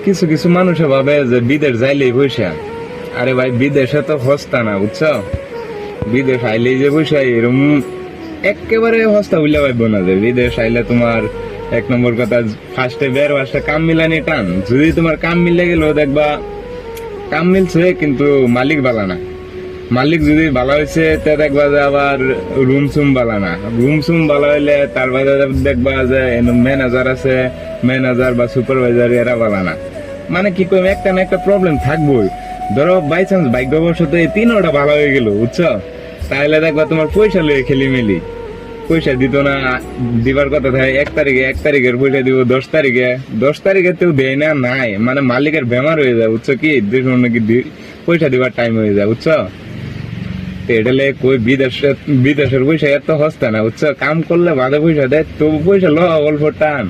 কিছু কিছু মানুষে ভাবে যে বিদেশ যাইলেই পয়সা। আরে ভাই, বিদেশে তো হস্তা না, বুঝছো? বিদেশ আইলেই যে পয়সা এরকম একেবারে হস্তা হইলে পাইব না। যে বিদেশ আইলে তোমার এক নম্বর কথা, ফার্স্টে বের ফার্স্টে কাম মিলানি টান। যদি তোমার কাম মিলে গেল, দেখবা কাম মিলছে কিন্তু মালিক বালা না। মালিক যদি ভালো হয়েছে তে দেখবা যে আবার রুম সুম বালা না। রুম সুম ভালো হইলে তার বাদে দেখবা যে ম্যানেজার আছে, ম্যানেজার বা সুপারভাইজার এরা বালা না। মানে কি কই, একটা না একটা প্রবলেম থাকবোই। ধরো বাই চান্স ভাগ্যবশত এই তিনটা ভালো হয়ে গেল, বুঝছো, তাহলে দেখবা তোমার পয়সা লয়ে খেলি মেলি। পয়সা দিত না, দিবার কথা থাকে 1 তারিখে, 1 তারিখের পয়সা দিব 10 তারিখে, 10 তারিখে তেও দেয় না। নাই মানে মালিকের বেমার হয়ে যায়, বুঝছো, কি দেখুন নাকি পয়সা দিবার টাইম হয়ে যায়, বুঝছো। তো এটা লে কই বিদেশের পয়সা এত হস্তা না, বুঝছো। কাম করলে বাদে পয়সা দেয়, তবু পয়সা লো অল্প টান।